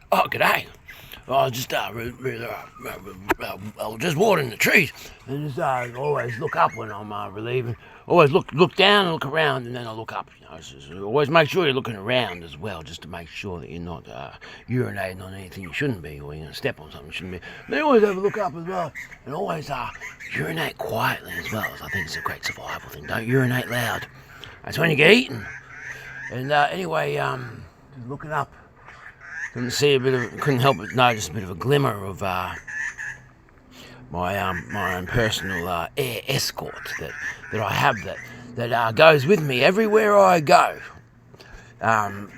Oh, g'day. I was just just watering the trees, and just always look up when I'm relieving. Always look down and look around, and then I look up. Always make sure you're looking around as well, just to make sure that you're not urinating on anything you shouldn't be, or you're going to step on something you shouldn't be. But always have a look up as well, and always urinate quietly as well. I think it's a great survival thing. Don't urinate loud. That's when you get eaten. And anyway, just looking up. Couldn't help but notice a bit of a glimmer of my own personal air escort that I have that goes with me everywhere I go. And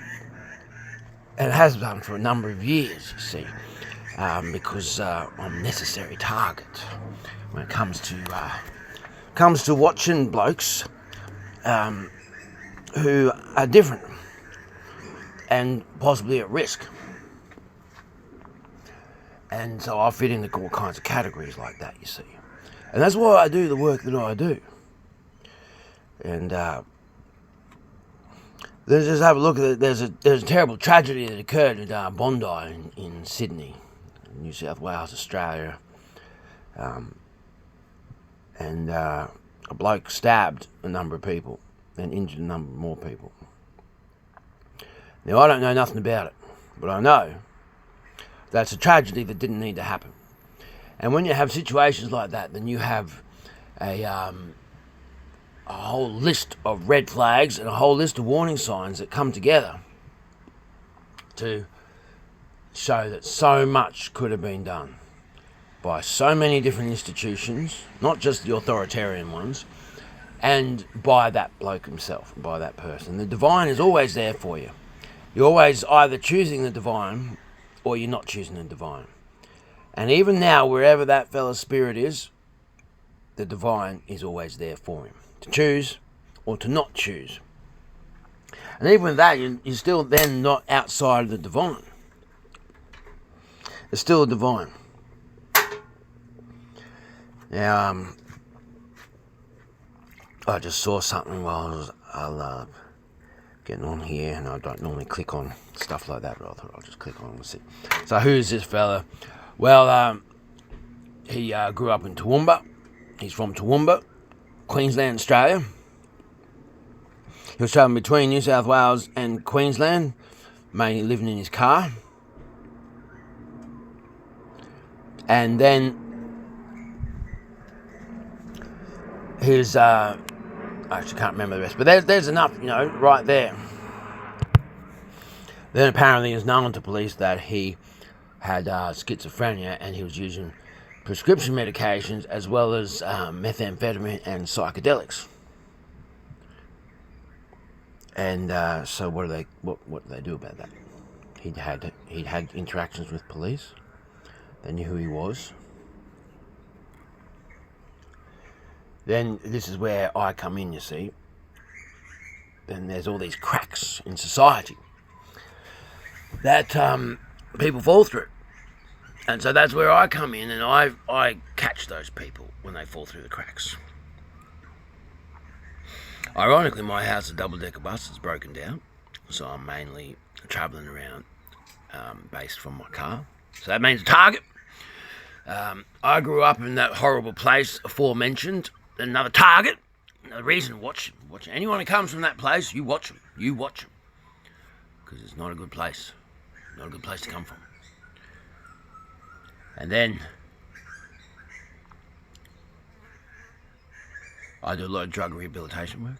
it has done for a number of years, you see, because I'm a necessary target when it comes to watching blokes who are different and possibly at risk. And so I fit into all kinds of categories like that, you see. And that's why I do the work that I do. And let's just have a look at it. There's a terrible tragedy that occurred at Bondi in Sydney, New South Wales, Australia. And a bloke stabbed a number of people and injured a number more people. Now, I don't know nothing about it, but I know that's a tragedy that didn't need to happen. And when you have situations like that, then you have a whole list of red flags and a whole list of warning signs that come together to show that so much could have been done by so many different institutions, not just the authoritarian ones, and by that bloke himself, by that person. The divine is always there for you. You're always either choosing the divine or you're not choosing the divine. And even now, wherever that fella's spirit is, the divine is always there for him, to choose or to not choose. And even with that, you're still then not outside of the divine. It's still a divine. Now, I just saw something while I was getting on here, and I don't normally click on stuff like that, but I thought I'll just click on and see. So who's this fella? Well, he grew up in Toowoomba. He's from Toowoomba, Queensland, Australia. He was travelling between New South Wales and Queensland, mainly living in his car. And then his I actually can't remember the rest, but there's enough, right there. Then apparently it's known to police that he had schizophrenia, and he was using prescription medications as well as methamphetamine and psychedelics. And so what do they do about that? He'd had interactions with police. They knew who he was. Then this is where I come in, you see. Then there's all these cracks in society that people fall through. And so that's where I come in, and I catch those people when they fall through the cracks. Ironically, my house is a double-decker bus. It's broken down, so I'm mainly travelling around based from my car. So that means a target. I grew up in that horrible place aforementioned. Another target. Another reason, watch anyone who comes from that place, you watch them. Because it's not a good place. Not a good place to come from. And then I do a lot of drug rehabilitation work.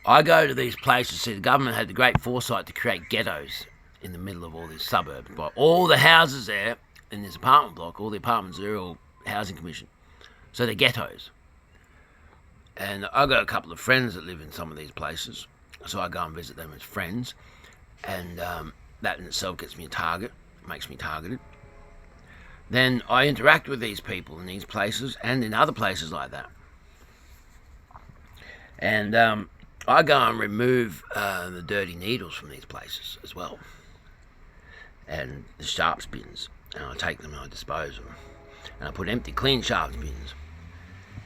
I go to these places. See, the government had the great foresight to create ghettos in the middle of all these suburbs. By all the houses there in this apartment block, all the apartments are all housing commission. So they're ghettos. And I've got a couple of friends that live in some of these places. So I go and visit them as friends. And that in itself gets me a target, makes me targeted. Then I interact with these people in these places and in other places like that. And I go and remove the dirty needles from these places as well. And the sharps bins. And I take them and I dispose of them. And I put empty, clean sharps bins.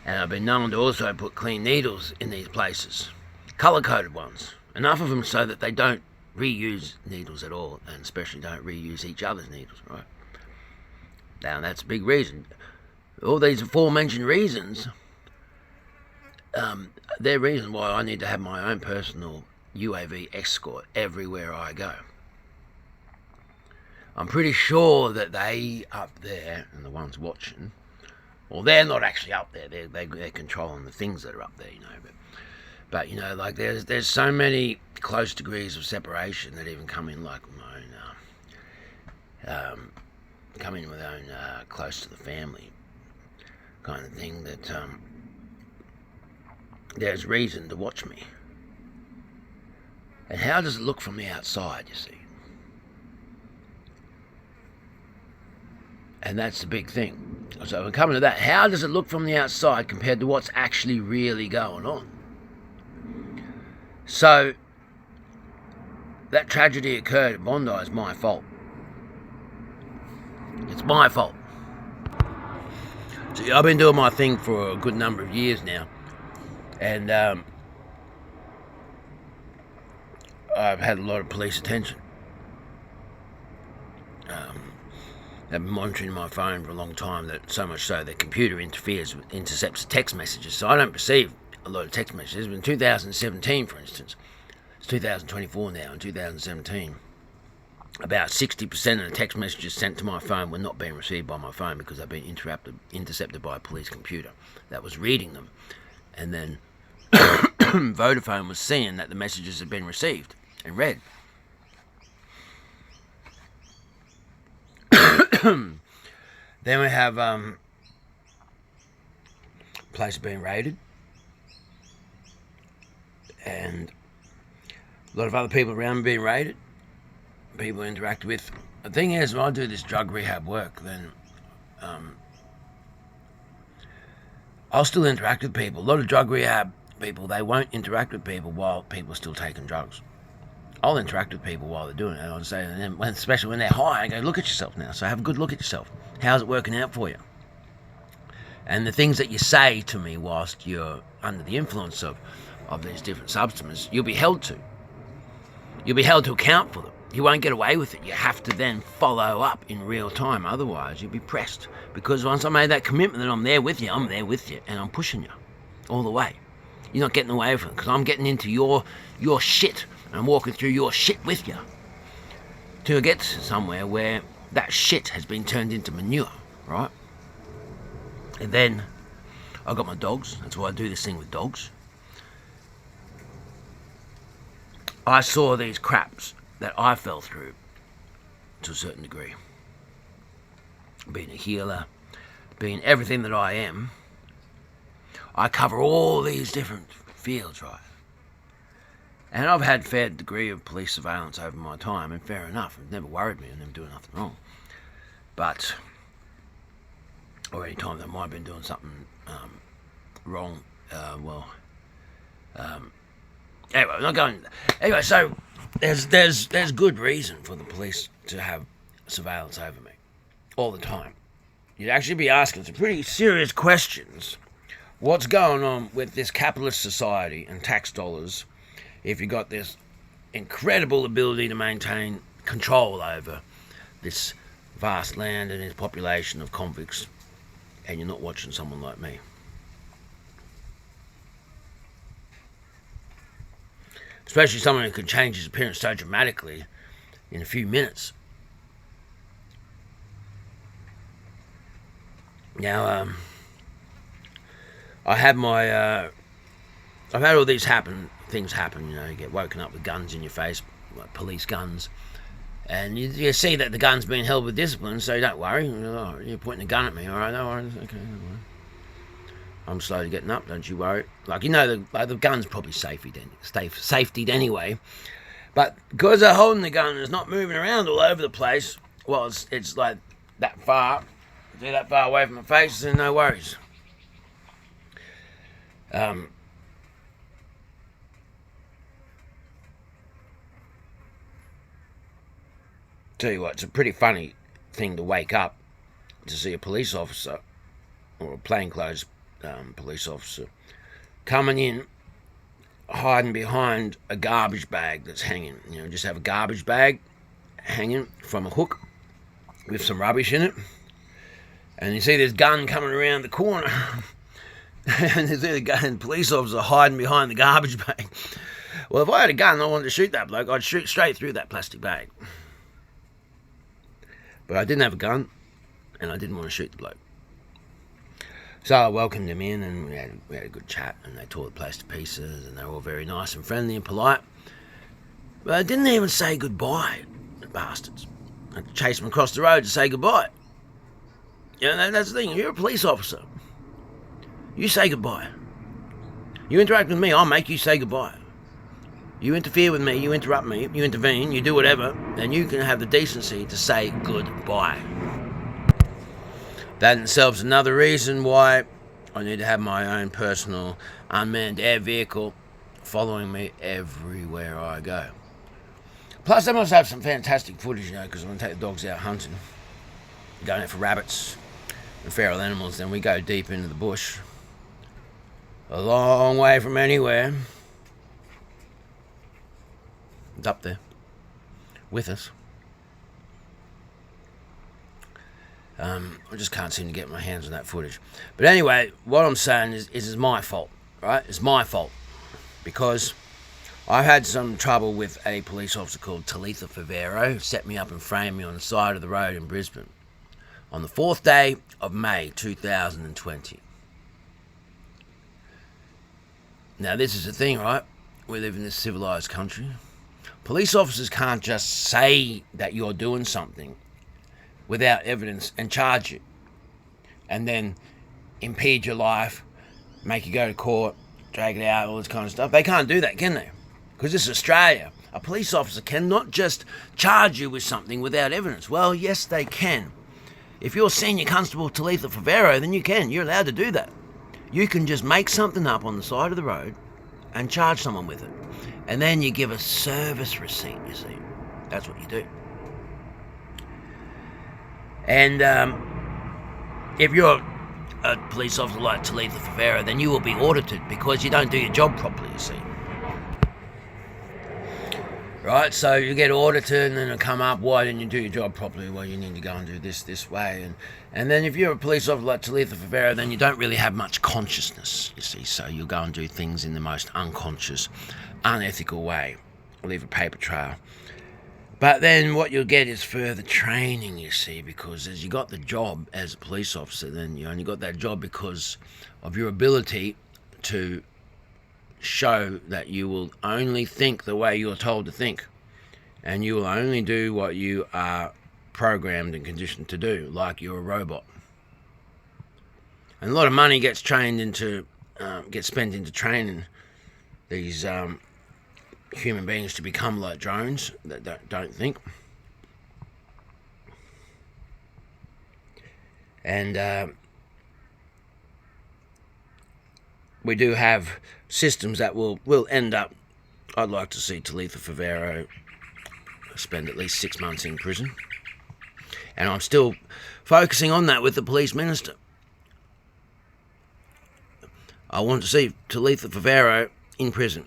And I've been known to also put clean needles in these places. Colour-coded ones. Enough of them so that they don't reuse needles at all, and especially don't reuse each other's needles, right? Now, that's a big reason. All these aforementioned reasons, they're reasons why I need to have my own personal UAV escort everywhere I go. I'm pretty sure that they up there, and the ones watching, well, they're not actually up there. They're controlling the things that are up there, you know. But you know, like there's so many close degrees of separation that even come in, like my own, come in with own close to the family kind of thing, that there's reason to watch me. And how does it look from the outside, you see? And that's the big thing. So we're coming to that. How does it look from the outside compared to what's actually really going on? So, that tragedy occurred at Bondi is my fault. It's my fault. See, I've been doing my thing for a good number of years now. And I've had a lot of police attention. I've been monitoring my phone for a long time, that so much so that computer intercepts text messages, so I don't receive a lot of text messages. In 2017, for instance, it's 2024 now, in 2017, about 60% of the text messages sent to my phone were not being received by my phone because they've been intercepted by a police computer that was reading them. And then Vodafone was seeing that the messages had been received and read. Then we have place being raided, and a lot of other people around me being raided, people I interact with. The thing is, when I do this drug rehab work, then I'll still interact with people. A lot of drug rehab people, they won't interact with people while people are still taking drugs. I'll interact with people while they're doing it, and I'll say, and then especially when they're high, I go, look at yourself now. So have a good look at yourself. How's it working out for you? And the things that you say to me whilst you're under the influence of these different substances, you'll be held to. You'll be held to account for them. You won't get away with it. You have to then follow up in real time. Otherwise, you'll be pressed. Because once I made that commitment that I'm there with you, I'm there with you, and I'm pushing you all the way. You're not getting away from it, because I'm getting into your shit. I'm walking through your shit with you to get somewhere where that shit has been turned into manure, right? And then I got my dogs. That's why I do this thing with dogs. I saw these craps that I fell through to a certain degree. Being a healer, being everything that I am, I cover all these different fields, right? And I've had a fair degree of police surveillance over my time, and fair enough, it never worried me, and them doing nothing wrong. But, or any time that I might have been doing something wrong, anyway, I'm not going. Anyway, so there's good reason for the police to have surveillance over me all the time. You'd actually be asking some pretty serious questions. What's going on with this capitalist society and tax dollars if you've got this incredible ability to maintain control over this vast land and its population of convicts, and you're not watching someone like me? Especially someone who can change his appearance so dramatically in a few minutes. Now, I've had all these things happen, you know, you get woken up with guns in your face, like police guns, and you see that the gun's being held with discipline, so don't worry, you're pointing a gun at me, alright, no worries, okay, no worries. I'm slowly getting up, don't you worry. Like, you know, the gun's probably safetied anyway, but because they're holding the gun and it's not moving around all over the place, well, it's like that far away from my face, then no worries. Tell you what, it's a pretty funny thing to wake up to see a police officer or a plainclothes police officer coming in hiding behind a garbage bag that's hanging. Just have a garbage bag hanging from a hook with some rubbish in it. And you see this gun coming around the corner. And the police officer hiding behind the garbage bag. Well, if I had a gun and I wanted to shoot that bloke, I'd shoot straight through that plastic bag. But I didn't have a gun, and I didn't want to shoot the bloke. So I welcomed him in, and we had a good chat, and they tore the place to pieces, and they were all very nice and friendly and polite. But I didn't even say goodbye, the bastards. I chased them across the road to say goodbye. That's the thing. You're a police officer. You say goodbye. You interact with me, I'll make you say goodbye. You interfere with me, you interrupt me, you intervene, you do whatever, and you can have the decency to say goodbye. That in itself is another reason why I need to have my own personal unmanned air vehicle following me everywhere I go. Plus, they must have some fantastic footage, because I'm going to take the dogs out hunting, going out for rabbits and feral animals, then we go deep into the bush, a long way from anywhere. It's up there with us. I just can't seem to get my hands on that footage. But anyway, what I'm saying is it's my fault, right? It's my fault. Because I had some trouble with a police officer called Talitha Favero, who set me up and framed me on the side of the road in Brisbane on the 4th day of May 2020. Now, this is the thing, right? We live in this civilised country. Police officers can't just say that you're doing something without evidence and charge you, and then impede your life, make you go to court, drag it out, all this kind of stuff. They can't do that, can they? Because this is Australia. A police officer cannot just charge you with something without evidence. Well, yes, they can. If you're Senior Constable Talitha Favero, then you can. You're allowed to do that. You can just make something up on the side of the road and charge someone with it. And then you give a service receipt, you see. That's what you do. And if you're a police officer like Talitha Favero, then you will be audited because you don't do your job properly, you see. Right, so you get audited and then it'll come up, why didn't you do your job properly? Well, you need to go and do this way. And then if you're a police officer like Talitha Favero, then you don't really have much consciousness, you see. So you'll go and do things in the most unconscious, unethical way. Leave a paper trail. But then what you'll get is further training, you see, because as you got the job as a police officer, then you only got that job because of your ability to show that you will only think the way you're told to think, and you will only do what you are programmed and conditioned to do, like you're a robot. And a lot of money gets spent into training these human beings to become like drones that don't think. And we do have systems that will end up, I'd like to see Talitha Favero spend at least 6 months in prison. And I'm still focusing on that with the police minister. I want to see Talitha Favero in prison,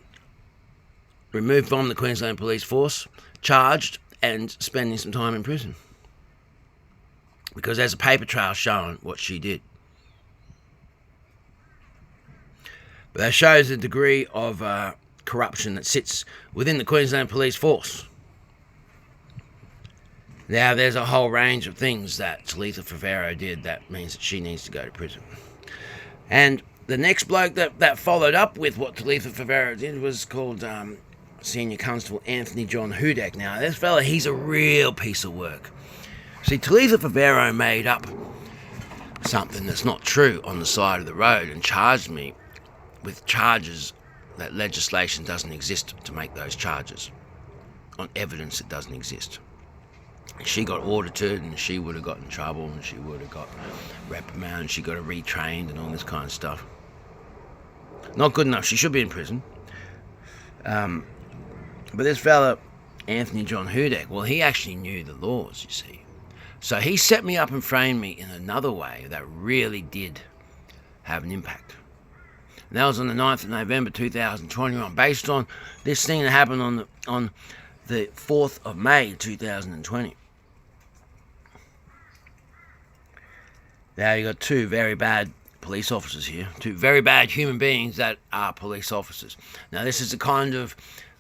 removed from the Queensland Police Force, charged and spending some time in prison. Because there's a paper trail showing what she did. But that shows the degree of corruption that sits within the Queensland Police Force. Now, there's a whole range of things that Talitha Favero did that means that she needs to go to prison. And the next bloke that followed up with what Talitha Favero did was called Senior Constable Anthony John Hudak. Now, this fella, he's a real piece of work. See, Talitha Favero made up something that's not true on the side of the road and charged me with charges that legislation doesn't exist to make those charges, on evidence that doesn't exist. She got audited and she would have got in trouble and she would have got reprimanded and she got retrained and all this kind of stuff. Not good enough. She should be in prison. But this fella, Anthony John Hudak, well, he actually knew the laws, you see. So he set me up and framed me in another way that really did have an impact. And that was on the 9th of November 2021, based on this thing that happened on the 4th of May 2020. Now you got two very bad police officers here, two very bad human beings that are police officers. Now this is the kind of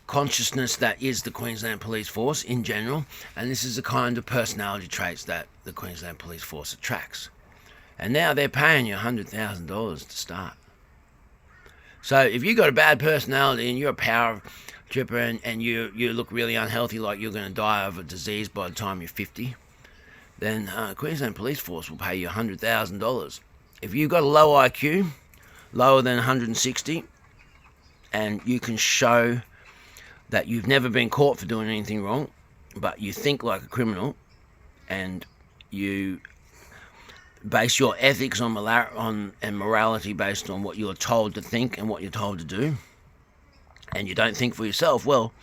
consciousness that is the Queensland Police Force in general, and this is the kind of personality traits that the Queensland Police Force attracts. And now they're paying you $100,000 to start. So if you've got a bad personality and you're a power tripper and you look really unhealthy, like you're going to die of a disease by the time you're 50, then Queensland Police Force will pay you $100,000. If you've got a low IQ, lower than 160, and you can show that you've never been caught for doing anything wrong, but you think like a criminal, and you base your ethics and morality based on what you're told to think and what you're told to do, and you don't think for yourself, well,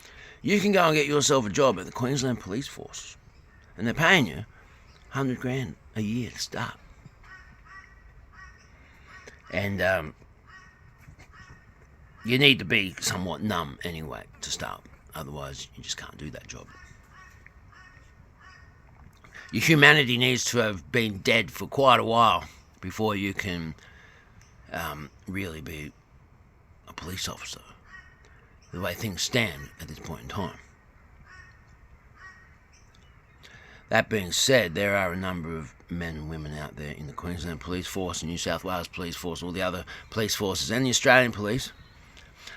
you can go and get yourself a job at the Queensland Police Force, and they're paying you $100,000 a year to start. And you need to be somewhat numb anyway to start, otherwise you just can't do that job. Your humanity needs to have been dead for quite a while before you can really be a police officer, the way things stand at this point in time. That being said, there are a number of men and women out there in the Queensland Police Force, the New South Wales Police Force, all the other police forces, and the Australian Police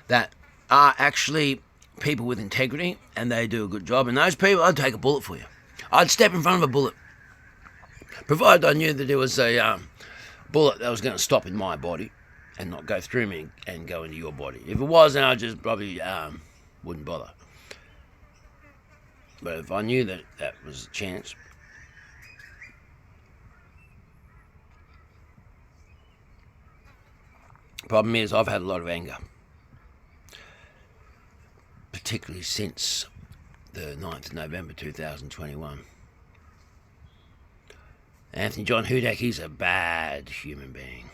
that are actually people with integrity, and they do a good job. And those people, I'd take a bullet for you. I'd step in front of a bullet, provided I knew that there was a bullet that was going to stop in my body and not go through me and go into your body. If it was, then I just probably wouldn't bother. But if I knew that that was a chance, problem is I've had a lot of anger, particularly since the 9th of November 2021. Anthony John Hudak, he's a bad human being.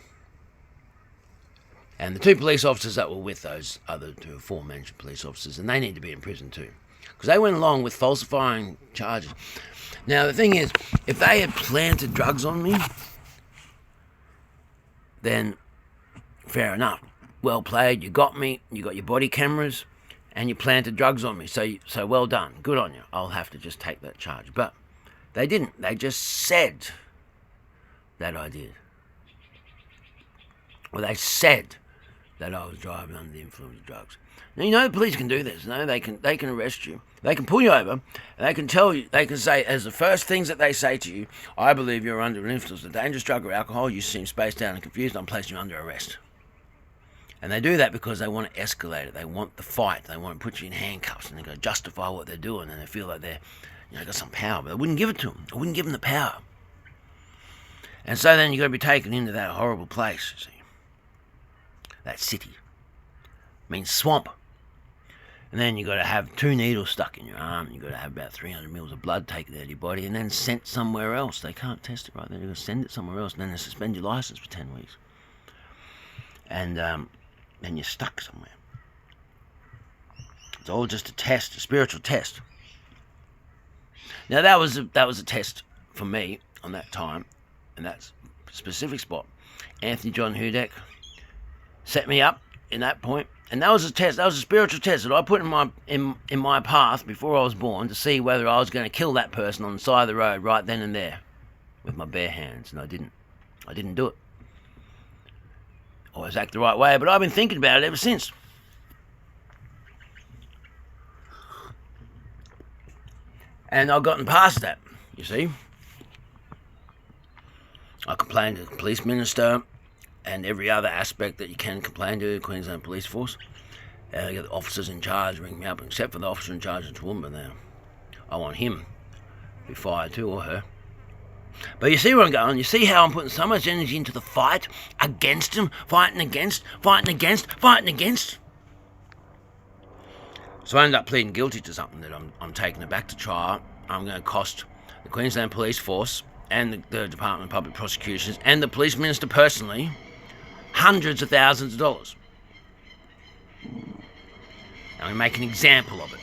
And the two police officers that were with those other two aforementioned police officers, and they need to be in prison too, because they went along with falsifying charges. Now the thing is, if they had planted drugs on me, then fair enough. Well played, you got me, you got your body cameras, and you planted drugs on me, so well done, good on you. I'll have to just take that charge. But they didn't, they just said that I did. Well, they said that I was driving under the influence of drugs. Now, you know the police can do this. No, they can arrest you. They can pull you over, and they can tell you, they can say, as the first things that they say to you, I believe you're under an influence of a dangerous drug or alcohol, you seem spaced out and confused, I'm placing you under arrest. And they do that because they want to escalate it. They want the fight. They want to put you in handcuffs, and they're going to justify what they're doing, and they feel like they're, got some power, but they wouldn't give it to them. They wouldn't give them the power. And so then you've got to be taken into that horrible place, you see. That city. Means swamp. And then you've got to have 2 needles stuck in your arm. You've got to have about 300 mils of blood taken out of your body and then sent somewhere else. They can't test it right there. They're going to send it somewhere else, and then they suspend your license for 10 weeks. And then you're stuck somewhere. It's all just a test, a spiritual test. Now that was a test for me on that time, and that specific spot. Anthony John Hudak set me up in that point, and that was a test. That was a spiritual test that I put in my path before I was born to see whether I was going to kill that person on the side of the road right then and there with my bare hands, and I didn't. I didn't do it. I always act the right way, but I've been thinking about it ever since. And I've gotten past that, you see. I complained to the police minister and every other aspect that you can complain to the Queensland Police Force. You get the officers in charge ring me up, except for the officer in charge of Toowoomba now. I want him to be fired too, or her. But you see where I'm going? You see how I'm putting so much energy into the fight against him, fighting against. So I ended up pleading guilty to something that I'm taking it back to trial. I'm going to cost the Queensland Police Force and the Department of Public Prosecutions and the Police Minister personally hundreds of thousands of dollars. And we make an example of it.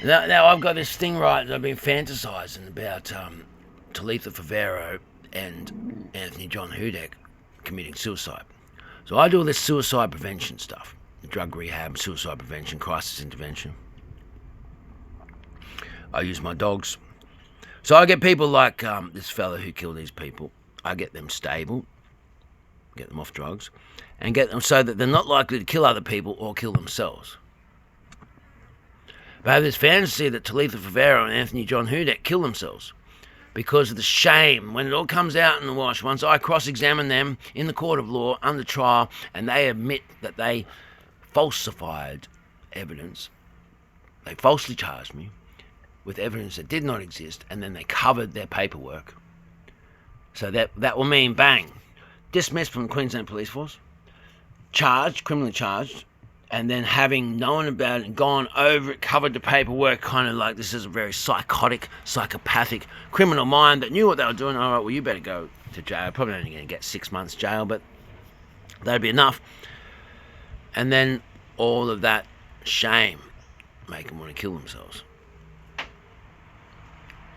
Now I've got this thing right that I've been fantasizing about Talitha Favero and Anthony John Hudek committing suicide. So I do all this suicide prevention stuff. Drug rehab, suicide prevention, crisis intervention. I use my dogs. So I get people like this fella who killed these people. I get them stable, get them off drugs, and get them so that they're not likely to kill other people or kill themselves. But I have this fantasy that Talitha Favero and Anthony John Hudek kill themselves because of the shame when it all comes out in the wash. Once I cross-examine them in the court of law under trial and they admit that they falsified evidence, they falsely charged me with evidence that did not exist, and then they covered their paperwork. So that will mean, bang, dismissed from the Queensland Police Force, charged, criminally charged, and then having known about it and gone over it, covered the paperwork, kind of like this is a very psychotic, psychopathic criminal mind that knew what they were doing. All right, well, you better go to jail. Probably only going to get 6 months jail, but that'd be enough. And then all of that shame make them want to kill themselves.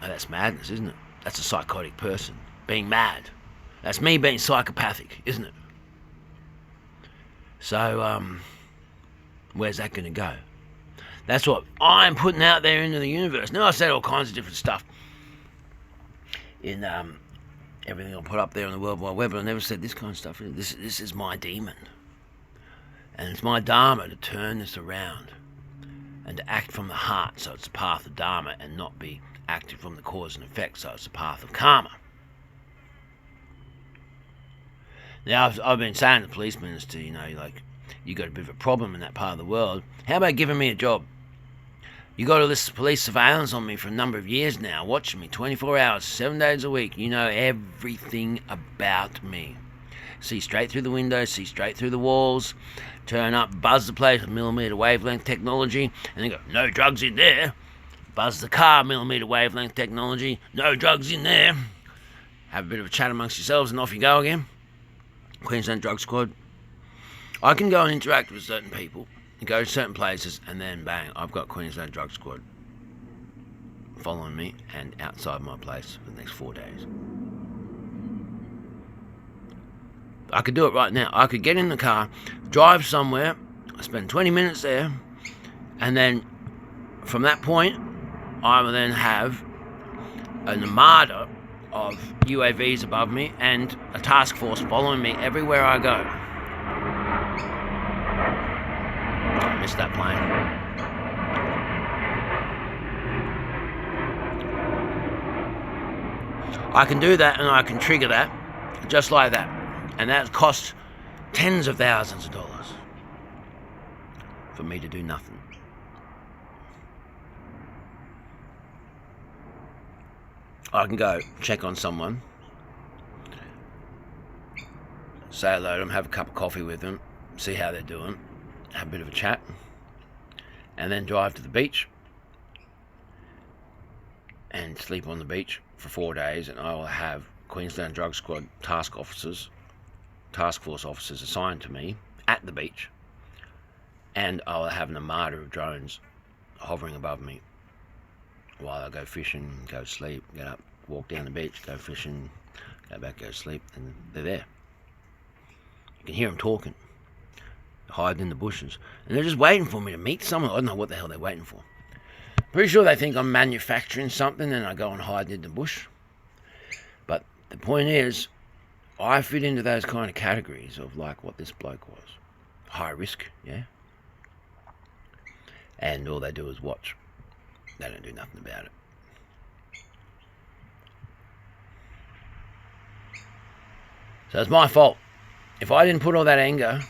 Now, that's madness, isn't it? That's a psychotic person being mad. That's me being psychopathic, isn't it? So, where's that going to go? That's what I'm putting out there into the universe. Now, I said all kinds of different stuff in everything I put up there on the World Wide Web, but I never said this kind of stuff. This is my demon. And it's my dharma to turn this around and to act from the heart, so it's the path of dharma, and not be acted from the cause and effect, so it's the path of karma. Now, I've been saying to the police minister, you got a bit of a problem in that part of the world. How about giving me a job? You got all this police surveillance on me for a number of years now, watching me 24 hours, 7 days a week. You know everything about me. See straight through the windows, see straight through the walls, turn up, buzz the place with millimetre wavelength technology, and then go, no drugs in there. Buzz the car, millimetre wavelength technology, no drugs in there. Have a bit of a chat amongst yourselves and off you go again. Queensland Drug Squad. I can go and interact with certain people, and go to certain places, and then bang, I've got Queensland Drug Squad following me and outside my place for the next 4 days. I could do it right now. I could get in the car, drive somewhere, spend 20 minutes there, and then from that point, I will then have an armada of UAVs above me and a task force following me everywhere I go. I missed that plane. I can do that, and I can trigger that just like that. And that costs tens of thousands of dollars for me to do nothing. I can go check on someone, say hello to them, have a cup of coffee with them, see how they're doing, have a bit of a chat, and then drive to the beach and sleep on the beach for 4 days, and I will have Queensland Drug Squad task force officers assigned to me at the beach, and I will have an armada of drones hovering above me while I go fishing, go sleep, get up, walk down the beach, go fishing, go back, go sleep, and they're there. You can hear them talking, hiding in the bushes, and they're just waiting for me to meet someone. I don't know what the hell they're waiting for. Pretty sure they think I'm manufacturing something and I go and hide in the bush. But the point is, I fit into those kind of categories of like what this bloke was. High risk, yeah? And all they do is watch. They don't do nothing about it. So it's my fault. If I didn't put all that anger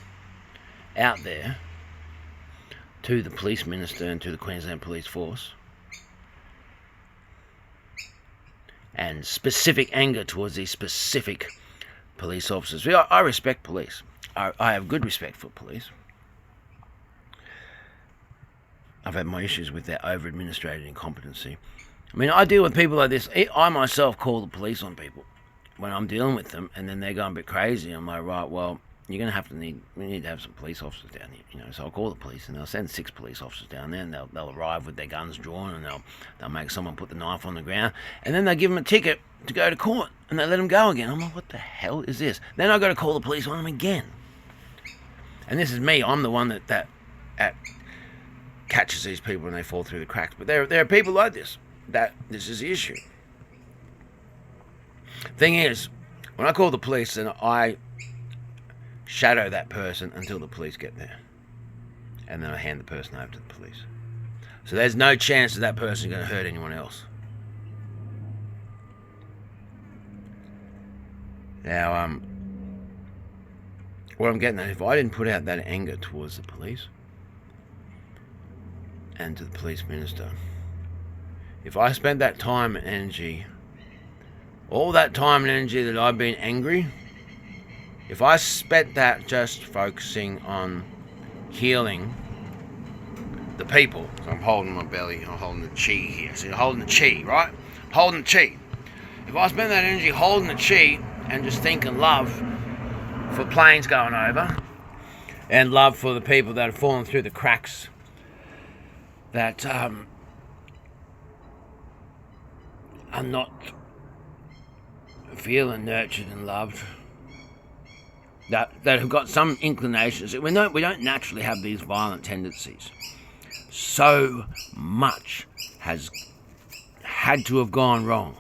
out there to the police minister and to the Queensland Police Force, and specific anger towards these specific police officers. I respect police. I have good respect for police. I've had my issues with their over-administrated incompetency. I mean, I deal with people like this. I myself call the police on people when I'm dealing with them, and then they're going a bit crazy. I'm like, right, well, we need to have some police officers down here, So I'll call the police, and they'll send 6 police officers down there, and they'll arrive with their guns drawn, and they'll make someone put the knife on the ground, and then they'll give them a ticket to go to court, and they let them go again. I'm like, what the hell is this? Then I've got to call the police on them again. And this is me. I'm the one that catches these people when they fall through the cracks. But there are people like this. This is the issue. Thing is, when I call the police, then I shadow that person until the police get there. And then I hand the person over to the police. So there's no chance that person is going to hurt anyone else. Now, what I'm getting at, if I didn't put out that anger towards the police and to the police minister, if I spent that time and energy, all that time and energy that I've been angry, if I spent that just focusing on healing the people, so I'm holding my belly, I'm holding the chi here, so you're holding the chi, right? Holding the chi. If I spend that energy holding the chi and just thinking love for planes going over, and love for the people that have fallen through the cracks, that are not feeling nurtured and loved, that have got some inclinations. We don't naturally have these violent tendencies. So much has had to have gone wrong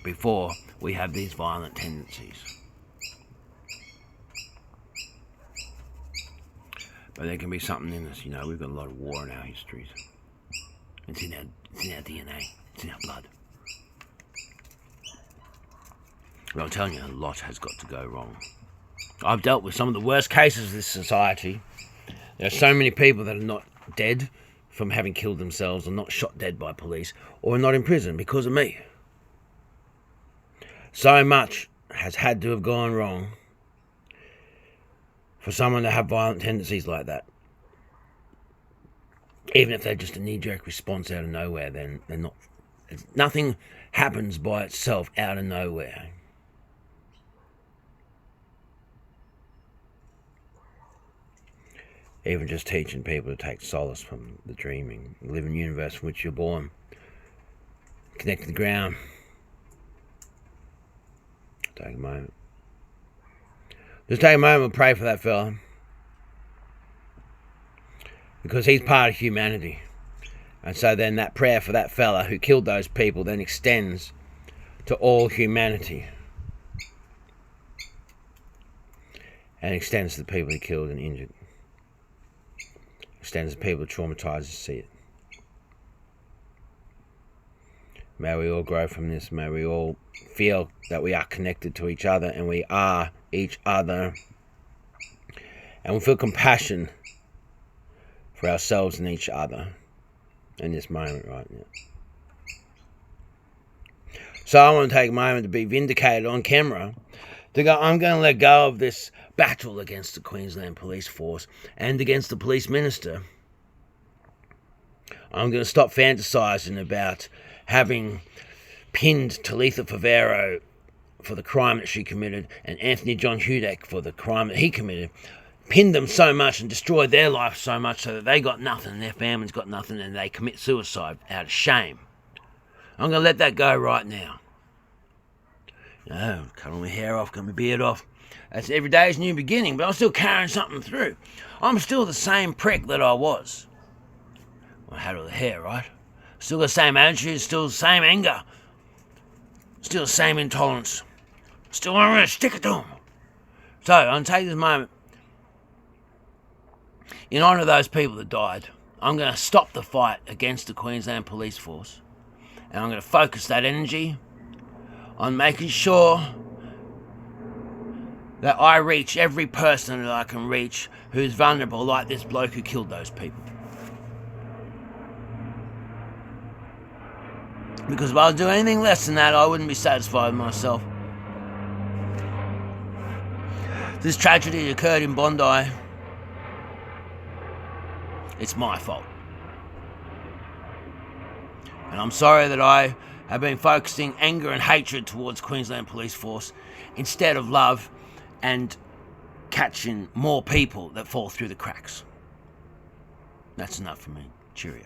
before we have these violent tendencies. But there can be something in us, we've got a lot of war in our histories. It's in our DNA, it's in our blood. But I'm telling you, a lot has got to go wrong. I've dealt with some of the worst cases of this society. There are so many people that are not dead from having killed themselves, or not shot dead by police, or are not in prison because of me. So much has had to have gone wrong for someone to have violent tendencies like that. Even if they're just a knee-jerk response out of nowhere, then they're not. Nothing happens by itself out of nowhere. Even just teaching people to take solace from the dreaming, live in the universe from which you're born, connect to the ground. Take a moment. Just take a moment and pray for that fella, because he's part of humanity. And so then that prayer for that fella who killed those people then extends to all humanity, and extends to the people he killed and injured. Extends to people traumatized to see it. May we all grow from this. May we all feel that we are connected to each other, and we are each other. And we feel compassion for ourselves and each other in this moment right now. So I want to take a moment to be vindicated on camera, to go, I'm going to let go of this battle against the Queensland Police Force and against the police minister. I'm going to stop fantasising about having pinned Talitha Favero for the crime that she committed and Anthony John Hudek for the crime that he committed. Pinned them so much and destroyed their life so much so that they got nothing and their families got nothing, and they commit suicide out of shame. I'm going to let that go right now. Cut all my hair off, cut my beard off. That's every day's a new beginning, but I'm still carrying something through. I'm still the same prick that I was. I had all the hair, right? Still the same attitude, still the same anger. Still the same intolerance. Still I'm going to stick it to them. So, I'm going to take this moment. In honour of those people that died, I'm going to stop the fight against the Queensland Police Force. And I'm going to focus that energy on making sure that I reach every person that I can reach who's vulnerable, like this bloke who killed those people. Because if I was doing anything less than that, I wouldn't be satisfied with myself. This tragedy occurred in Bondi. It's my fault. And I'm sorry that I have been focusing anger and hatred towards Queensland Police Force instead of love and catching more people that fall through the cracks. That's enough for me. Cheerio.